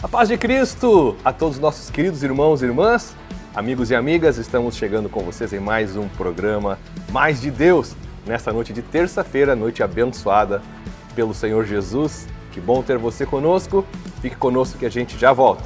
A paz de Cristo a todos os nossos queridos irmãos e irmãs, amigos e amigas, estamos chegando com vocês em mais um programa Mais de Deus, nesta noite de terça-feira, noite abençoada pelo Senhor Jesus. Que bom ter você conosco, fique conosco que a gente já volta.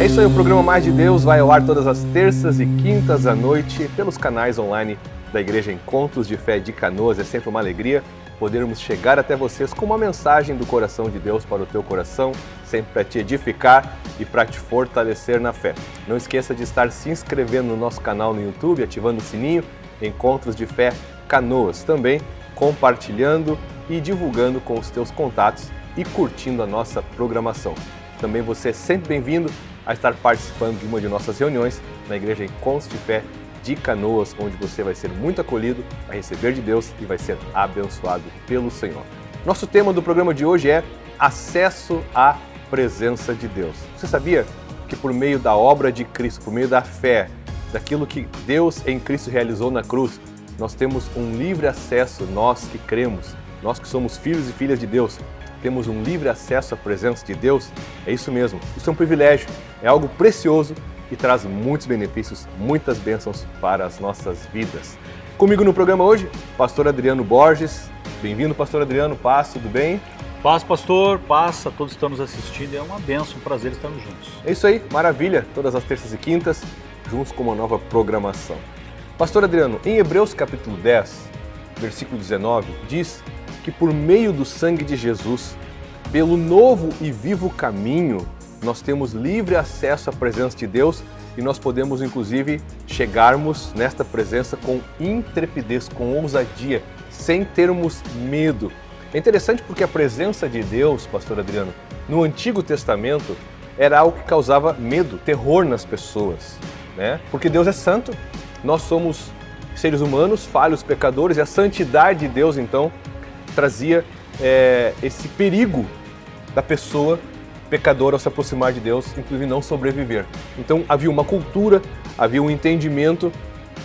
É isso aí, o programa Mais de Deus vai ao ar todas as terças e quintas à noite pelos canais online da Igreja Encontros de Fé de Canoas. É sempre uma alegria podermos chegar até vocês com uma mensagem do coração de Deus para o teu coração, sempre para te edificar e para te fortalecer na fé. Não esqueça de estar se inscrevendo no nosso canal no YouTube, ativando o sininho, Encontros de Fé Canoas, também compartilhando e divulgando com os teus contatos e curtindo a nossa programação. Também você é sempre bem-vindo a estar participando de uma de nossas reuniões na Igreja Encontros de Fé de Canoas, onde você vai ser muito acolhido, vai receber de Deus e vai ser abençoado pelo Senhor. Nosso tema do programa de hoje é acesso à presença de Deus. Você sabia que por meio da obra de Cristo, por meio da fé, daquilo que Deus em Cristo realizou na cruz, nós temos um livre acesso, nós que cremos, nós que somos filhos e filhas de Deus, temos um livre acesso à presença de Deus? É isso mesmo, isso é um privilégio, é algo precioso e traz muitos benefícios, muitas bênçãos para as nossas vidas. Comigo no programa hoje, pastor Adriano Borges. Bem-vindo, pastor Adriano, paz, tudo bem? Paz, pastor, paz a todos que estão nos assistindo, é uma bênção, um prazer estarmos juntos. É isso aí, maravilha, todas as terças e quintas, juntos com uma nova programação. Pastor Adriano, em Hebreus capítulo 10, versículo 19, diz que por meio do sangue de Jesus, pelo novo e vivo caminho, nós temos livre acesso à presença de Deus e nós podemos, inclusive, chegarmos nesta presença com intrepidez, com ousadia, sem termos medo. É interessante porque a presença de Deus, pastor Adriano, no Antigo Testamento, era algo que causava medo, terror nas pessoas, né? Porque Deus é santo, nós somos seres humanos, falhos, pecadores, e a santidade de Deus, então, trazia esse perigo da pessoa pecadora ao se aproximar de Deus, inclusive não sobreviver. Então havia uma cultura, havia um entendimento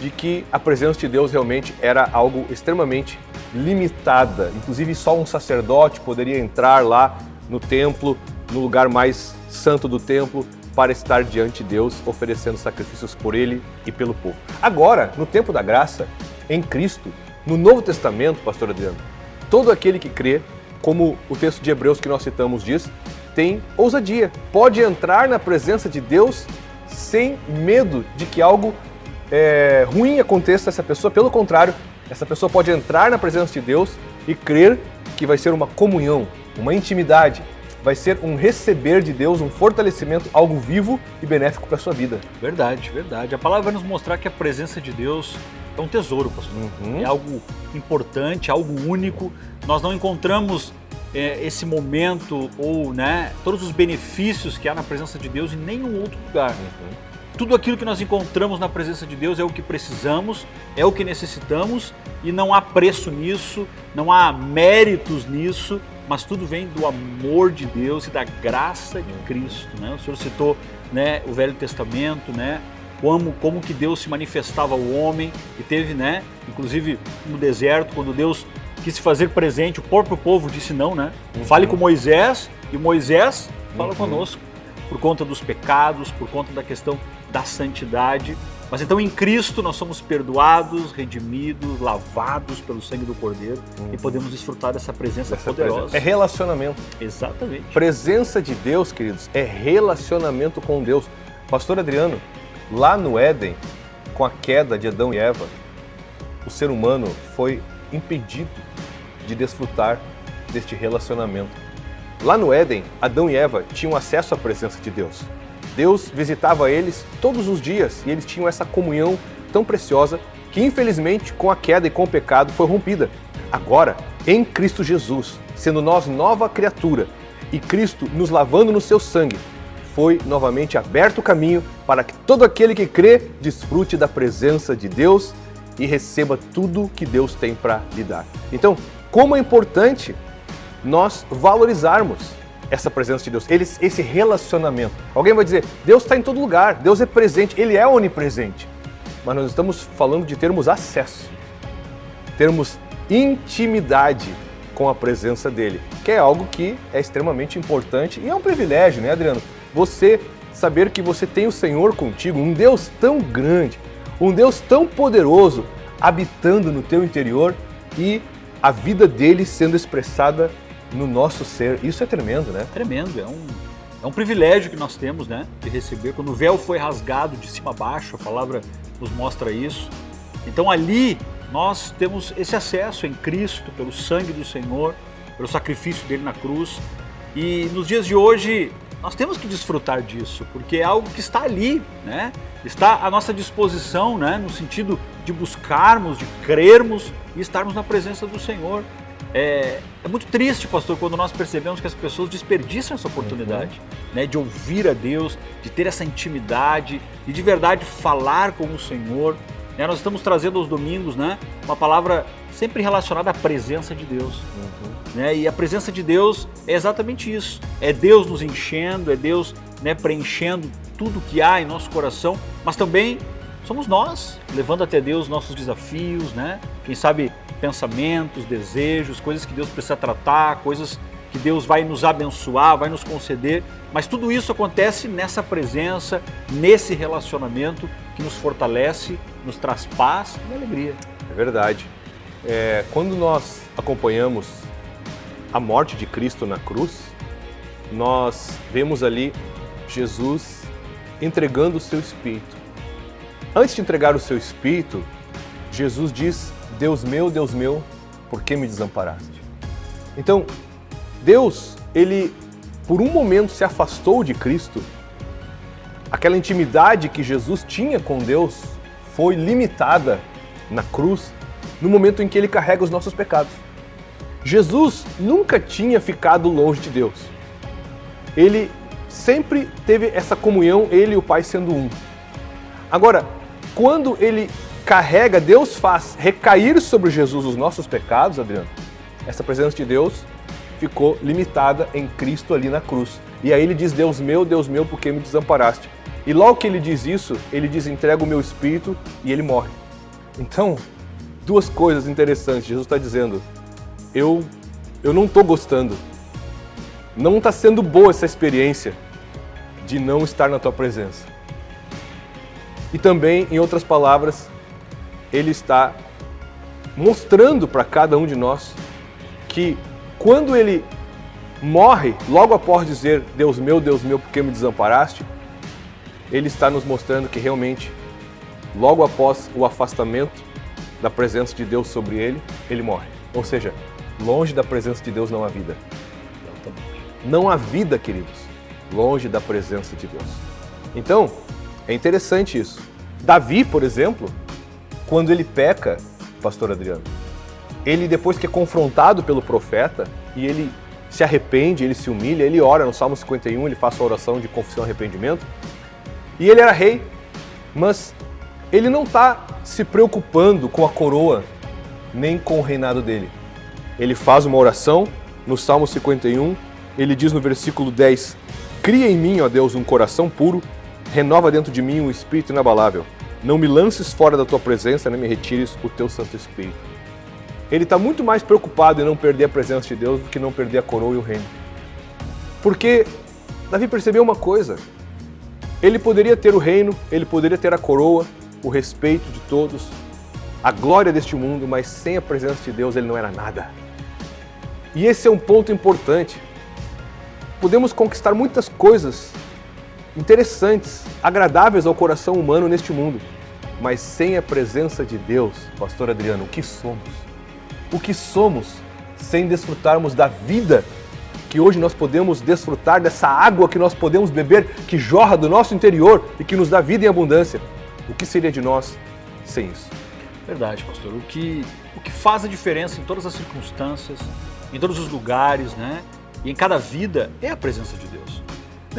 de que a presença de Deus realmente era algo extremamente limitada. Inclusive só um sacerdote poderia entrar lá no templo, no lugar mais santo do templo, para estar diante de Deus, oferecendo sacrifícios por ele e pelo povo. Agora, no tempo da graça, em Cristo, no Novo Testamento, pastor Adriano, todo aquele que crê, como o texto de Hebreus que nós citamos diz, tem ousadia, pode entrar na presença de Deus sem medo de que algo ruim aconteça a essa pessoa. Pelo contrário, essa pessoa pode entrar na presença de Deus e crer que vai ser uma comunhão, uma intimidade, vai ser um receber de Deus, um fortalecimento, algo vivo e benéfico para a sua vida. Verdade, verdade. A palavra vai nos mostrar que a presença de Deus é um tesouro, pastor. É algo importante, algo único. Nós não encontramos esse momento ou todos os benefícios que há na presença de Deus em nenhum outro lugar. Tudo aquilo que nós encontramos na presença de Deus é o que precisamos, é o que necessitamos e não há preço nisso, não há méritos nisso, mas tudo vem do amor de Deus e da graça de Cristo. O Senhor citou o Velho Testamento, como que Deus se manifestava ao homem e teve, inclusive no deserto, quando Deus quis se fazer presente, o próprio povo disse não, Fale com Moisés e Moisés fala conosco, por conta dos pecados, por conta da questão da santidade. Mas então em Cristo nós somos perdoados, redimidos, lavados pelo sangue do Cordeiro e podemos desfrutar dessa presença poderosa. É relacionamento. Exatamente. Presença de Deus, queridos, é relacionamento com Deus. Pastor Adriano, lá no Éden, com a queda de Adão e Eva, o ser humano foi impedido de desfrutar deste relacionamento. Lá no Éden, Adão e Eva tinham acesso à presença de Deus. Deus visitava eles todos os dias e eles tinham essa comunhão tão preciosa que, infelizmente, com a queda e com o pecado foi rompida. Agora, em Cristo Jesus, sendo nós nova criatura e Cristo nos lavando no seu sangue, foi novamente aberto o caminho para que todo aquele que crê desfrute da presença de Deus e receba tudo que Deus tem para lhe dar. Então, como é importante nós valorizarmos essa presença de Deus, esse relacionamento. Alguém vai dizer, Deus está em todo lugar, Deus é presente, Ele é onipresente. Mas nós estamos falando de termos acesso, termos intimidade com a presença dele, que é algo que é extremamente importante e é um privilégio, né, Adriano? Você saber que você tem o Senhor contigo, um Deus tão grande, um Deus tão poderoso habitando no teu interior e a vida dele sendo expressada no nosso ser. Isso é tremendo, né? Tremendo, é um privilégio que nós temos, né, de receber. Quando o véu foi rasgado de cima a baixo, a palavra nos mostra isso. Então ali nós temos esse acesso em Cristo, pelo sangue do Senhor, pelo sacrifício dele na cruz. E nos dias de hoje nós temos que desfrutar disso, porque é algo que está ali, né? Está à nossa disposição, né? No sentido de buscarmos, de crermos e estarmos na presença do Senhor. É muito triste, pastor, quando nós percebemos que as pessoas desperdiçam essa oportunidade, né, de ouvir a Deus, de ter essa intimidade e de verdade falar com o Senhor. Né, nós estamos trazendo aos domingos, né, uma palavra sempre relacionada à presença de Deus. Né, e a presença de Deus é exatamente isso. É Deus nos enchendo, é Deus, né, preenchendo tudo que há em nosso coração, mas também somos nós levando até Deus nossos desafios, né? Quem sabe pensamentos, desejos, coisas que Deus precisa tratar, coisas que Deus vai nos abençoar, vai nos conceder, mas tudo isso acontece nessa presença, nesse relacionamento que nos fortalece, nos traz paz e alegria. É verdade. Quando nós acompanhamos a morte de Cristo na cruz, nós vemos ali Jesus entregando o seu Espírito. Antes de entregar o seu Espírito, Jesus diz: Deus meu, por que me desamparaste? Então, Deus, ele por um momento se afastou de Cristo. Aquela intimidade que Jesus tinha com Deus foi limitada na cruz, no momento em que ele carrega os nossos pecados. Jesus nunca tinha ficado longe de Deus. Ele sempre teve essa comunhão, ele e o Pai sendo um. Agora, quando ele carrega, Deus faz recair sobre Jesus os nossos pecados, Adriano, essa presença de Deus ficou limitada em Cristo ali na cruz. E aí ele diz: Deus meu, por que me desamparaste? E logo que ele diz isso, ele diz: entrega o meu espírito, e ele morre. Então, duas coisas interessantes. Jesus está dizendo: eu não estou gostando. Não está sendo boa essa experiência de não estar na tua presença. E também, em outras palavras, ele está mostrando para cada um de nós que quando ele morre, logo após dizer Deus meu, por que me desamparaste, ele está nos mostrando que realmente, logo após o afastamento da presença de Deus sobre ele, ele morre. Ou seja, longe da presença de Deus não há vida. Não há vida, queridos, longe da presença de Deus. Então, é interessante isso. Davi, por exemplo, quando ele peca, pastor Adriano, ele depois que é confrontado pelo profeta e ele se arrepende, ele se humilha, ele ora no Salmo 51, ele faz a oração de confissão e arrependimento. E ele era rei, mas ele não está se preocupando com a coroa, nem com o reinado dele. Ele faz uma oração no Salmo 51, ele diz no versículo 10, cria em mim, ó Deus, um coração puro, renova dentro de mim um espírito inabalável. Não me lances fora da tua presença, nem me retires o teu Santo Espírito. Ele está muito mais preocupado em não perder a presença de Deus do que não perder a coroa e o reino. Porque Davi percebeu uma coisa, ele poderia ter o reino, ele poderia ter a coroa, o respeito de todos, a glória deste mundo, mas sem a presença de Deus ele não era nada. E esse é um ponto importante. Podemos conquistar muitas coisas interessantes, agradáveis ao coração humano neste mundo, mas sem a presença de Deus, pastor Adriano, o que somos? O que somos sem desfrutarmos da vida que hoje nós podemos desfrutar, dessa água que nós podemos beber, que jorra do nosso interior e que nos dá vida em abundância? O que seria de nós sem isso? Verdade, pastor. O que faz a diferença em todas as circunstâncias, em todos os lugares, né? E em cada vida é a presença de Deus.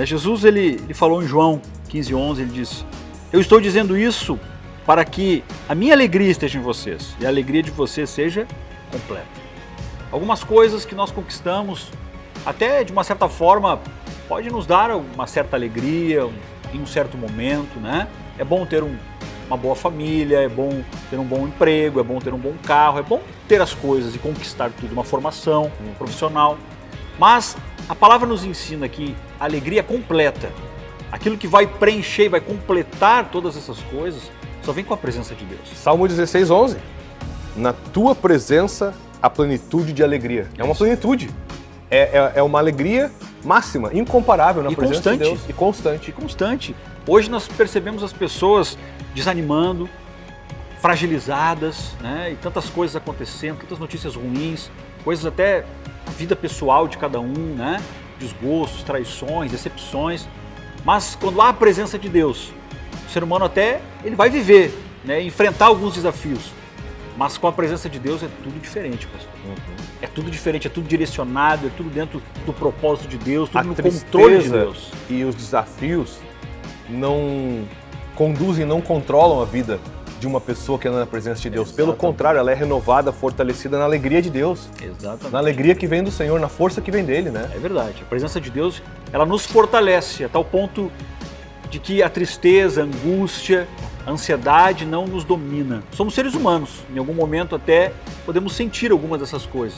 Jesus, ele falou em João 15:11, ele disse: eu estou dizendo isso para que a minha alegria esteja em vocês e a alegria de vocês seja completa. Algumas coisas que nós conquistamos, até de uma certa forma, pode nos dar uma certa alegria em um certo momento, né? É bom ter um uma boa família, é bom ter um bom emprego, é bom ter um bom carro, é bom ter as coisas e conquistar tudo, uma formação profissional. Mas a palavra nos ensina que a alegria completa, aquilo que vai preencher e vai completar todas essas coisas, só vem com a presença de Deus. Salmo 16:11. Na tua presença a plenitude de alegria. É uma plenitude. É uma alegria máxima, incomparável na presença constante. de Deus. E constante. E constante. Hoje nós percebemos as pessoas desanimando, fragilizadas, né? E tantas coisas acontecendo, tantas notícias ruins, coisas até a vida pessoal de cada um, né? Desgostos, traições, decepções. Mas quando há a presença de Deus, o ser humano até ele vai viver, né? Enfrentar alguns desafios. Mas com a presença de Deus é tudo diferente, pastor. É tudo diferente, é tudo direcionado, é tudo dentro do propósito de Deus, tudo no controle de Deus. E os desafios não conduzem, não controlam a vida de uma pessoa que anda na presença de Deus. Pelo contrário, ela é renovada, fortalecida na alegria de Deus. Exatamente. Na alegria que vem do Senhor, na força que vem dele, né? É verdade. A presença de Deus, ela nos fortalece a tal ponto de que a tristeza, a angústia, a ansiedade não nos domina. Somos seres humanos, em algum momento até podemos sentir algumas dessas coisas,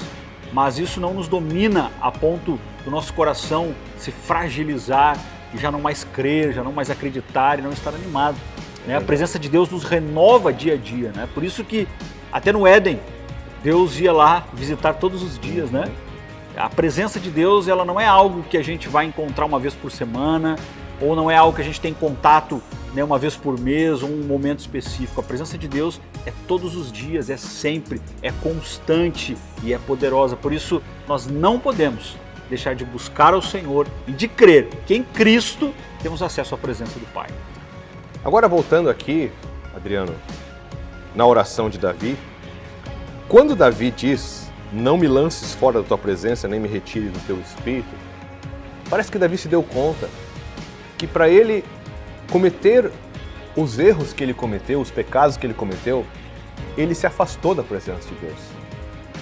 mas isso não nos domina a ponto do nosso coração se fragilizar e já não mais crer, já não mais acreditar e não estar animado. Né? A presença de Deus nos renova dia a dia, né? Por isso que até no Éden, Deus ia lá visitar todos os dias, né? A presença de Deus, ela não é algo que a gente vai encontrar uma vez por semana, ou não é algo que a gente tem contato, né, uma vez por mês, ou um momento específico. A presença de Deus é todos os dias, é sempre, é constante e é poderosa. Por isso, nós não podemos deixar de buscar ao Senhor e de crer que em Cristo temos acesso à presença do Pai. Agora voltando aqui, Adriano, na oração de Davi, quando Davi diz, não me lances fora da tua presença, nem me retire do teu espírito, parece que Davi se deu conta que para ele cometer os erros que ele cometeu, os pecados que ele cometeu, ele se afastou da presença de Deus.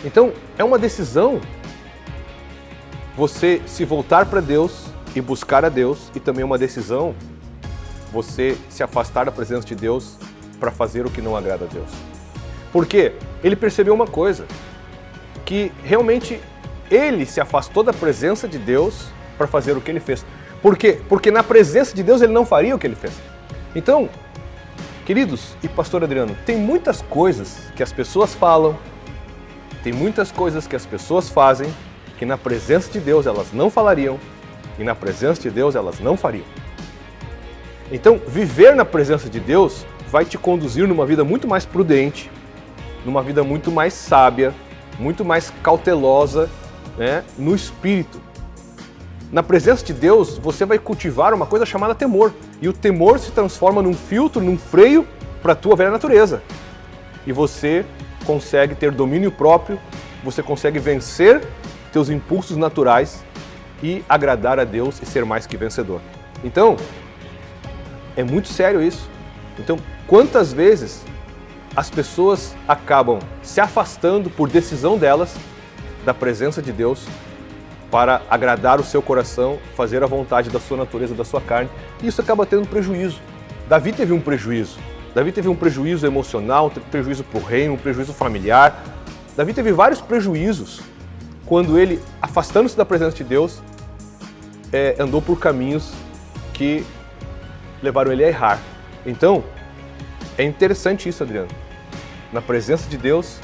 Então, é uma decisão você se voltar para Deus e buscar a Deus, e também uma decisão você se afastar da presença de Deus para fazer o que não agrada a Deus. Por quê? Ele percebeu uma coisa, que realmente ele se afastou da presença de Deus para fazer o que ele fez. Por quê? Porque na presença de Deus ele não faria o que ele fez. Então, queridos e pastor Adriano, tem muitas coisas que as pessoas falam, tem muitas coisas que as pessoas fazem, que na presença de Deus elas não falariam e na presença de Deus elas não fariam. Então, viver na presença de Deus vai te conduzir numa vida muito mais prudente, numa vida muito mais sábia, muito mais cautelosa, né, no espírito. Na presença de Deus, você vai cultivar uma coisa chamada temor. E o temor se transforma num filtro, num freio para a tua velha natureza. E você consegue ter domínio próprio, você consegue vencer teus impulsos naturais e agradar a Deus e ser mais que vencedor. Então, é muito sério isso. Então, quantas vezes as pessoas acabam se afastando por decisão delas da presença de Deus para agradar o seu coração, fazer a vontade da sua natureza, da sua carne, e isso acaba tendo prejuízo. Davi teve um prejuízo. Davi teve um prejuízo emocional, um prejuízo para o reino, um prejuízo familiar. Davi teve vários prejuízos quando ele, afastando-se da presença de Deus, andou por caminhos que levaram ele a errar. Então, é interessante isso, Adriano. Na presença de Deus,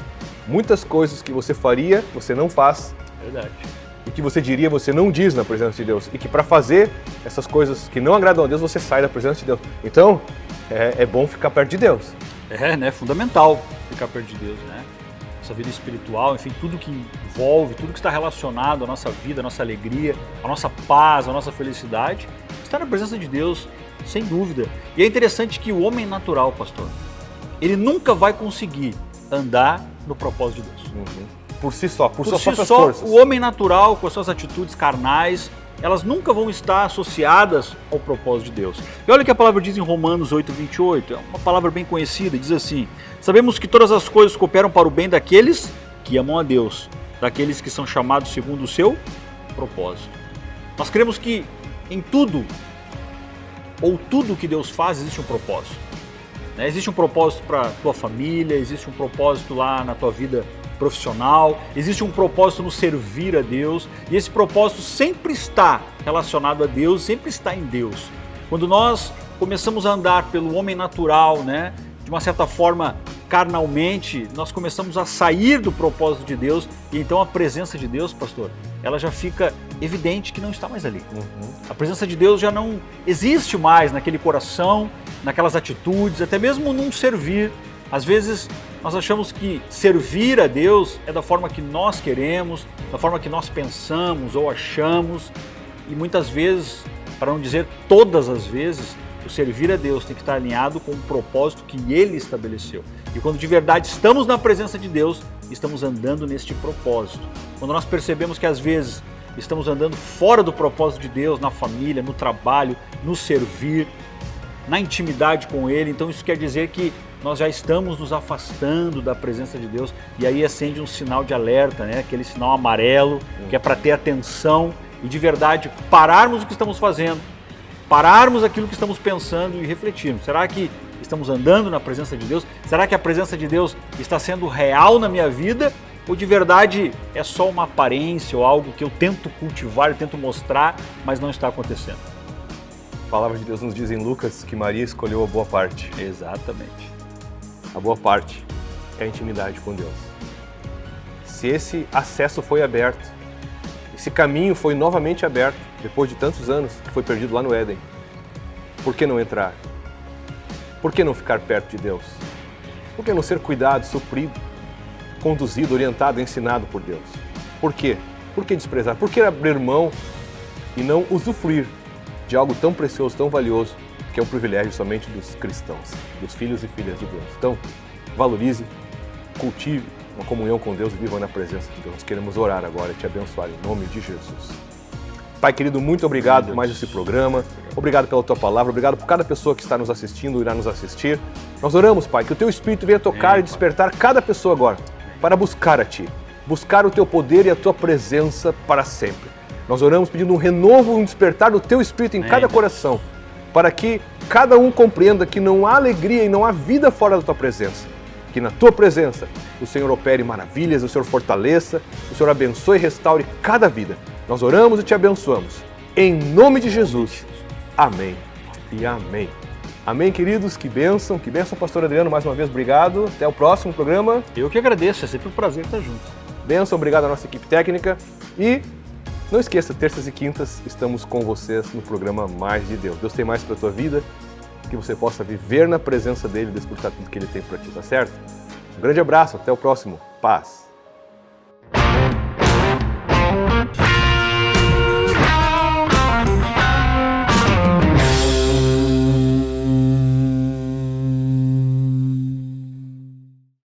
muitas coisas que você faria, você não faz. Verdade. E que você diria, você não diz na presença de Deus. E que para fazer essas coisas que não agradam a Deus, você sai da presença de Deus. Então, é bom ficar perto de Deus. É fundamental ficar perto de Deus, né? Nossa vida espiritual, enfim, tudo que envolve, tudo que está relacionado à nossa vida, à nossa alegria, à nossa paz, à nossa felicidade, está na presença de Deus, sem dúvida. E é interessante que o homem natural, pastor, ele nunca vai conseguir andar no propósito de Deus. Por si só, por suas próprias só, forças. o homem natural, com as suas atitudes carnais, elas nunca vão estar associadas ao propósito de Deus. E olha o que a palavra diz em Romanos 8:28, é uma palavra bem conhecida, diz assim: sabemos que todas as coisas cooperam para o bem daqueles que amam a Deus, daqueles que são chamados segundo o seu propósito. Nós cremos que em tudo, ou tudo que Deus faz, existe um propósito. né? Existe um propósito para a tua família, existe um propósito lá na tua vida profissional, existe um propósito no servir a Deus, e esse propósito sempre está relacionado a Deus, sempre está em Deus. Quando nós começamos a andar pelo homem natural, né, de uma certa forma carnalmente, nós começamos a sair do propósito de Deus, e então a presença de Deus, pastor, ela já fica evidente que não está mais ali. A presença de Deus já não existe mais naquele coração, naquelas atitudes, até mesmo num servir. Às vezes nós achamos que servir a Deus é da forma que nós queremos, da forma que nós pensamos ou achamos, e muitas vezes, para não dizer todas as vezes, o servir a Deus tem que estar alinhado com o propósito que Ele estabeleceu. E quando de verdade estamos na presença de Deus, estamos andando neste propósito. Quando nós percebemos que às vezes estamos andando fora do propósito de Deus, na família, no trabalho, no servir, na intimidade com Ele, então isso quer dizer que nós já estamos nos afastando da presença de Deus, e aí acende um sinal de alerta, né? Aquele sinal amarelo, que é para ter atenção e de verdade pararmos o que estamos fazendo, pararmos aquilo que estamos pensando e refletirmos. Será que estamos andando na presença de Deus? Será que a presença de Deus está sendo real na minha vida? Ou de verdade é só uma aparência ou algo que eu tento cultivar, eu tento mostrar, mas não está acontecendo? A palavra de Deus nos diz em Lucas que Maria escolheu a boa parte. Exatamente. A boa parte é a intimidade com Deus. Se esse acesso foi aberto, esse caminho foi novamente aberto, depois de tantos anos que foi perdido lá no Éden, por que não entrar? Por que não ficar perto de Deus? Por que não ser cuidado, suprido, conduzido, orientado, ensinado por Deus? Por quê? Por que desprezar? Por que abrir mão e não usufruir de algo tão precioso, tão valioso, que é um privilégio somente dos cristãos, dos filhos e filhas de Deus? Então, valorize, cultive uma comunhão com Deus e viva na presença de Deus. Nós queremos orar agora e te abençoar em nome de Jesus. Pai querido, muito obrigado por mais esse programa, obrigado pela tua palavra, obrigado por cada pessoa que está nos assistindo, irá nos assistir. Nós oramos, Pai, que o teu Espírito venha tocar e despertar cada pessoa agora para buscar a Ti, buscar o teu poder e a tua presença para sempre. Nós oramos pedindo um renovo, um despertar do teu Espírito em cada coração, para que cada um compreenda que não há alegria e não há vida fora da tua presença. Que na tua presença o Senhor opere maravilhas, o Senhor fortaleça, o Senhor abençoe e restaure cada vida. Nós oramos e te abençoamos. Em nome de Jesus. Amém e amém. Amém, queridos. Que bênção, pastor Adriano. Mais uma vez, obrigado. Até o próximo programa. Eu que agradeço, é sempre um prazer estar junto. Bênção, obrigado à nossa equipe técnica. E não esqueça, terças e quintas estamos com vocês no programa Mais de Deus. Deus tem mais para a tua vida, que você possa viver na presença dele e desfrutar tudo que ele tem para ti, tá certo? Um grande abraço, até o próximo. Paz.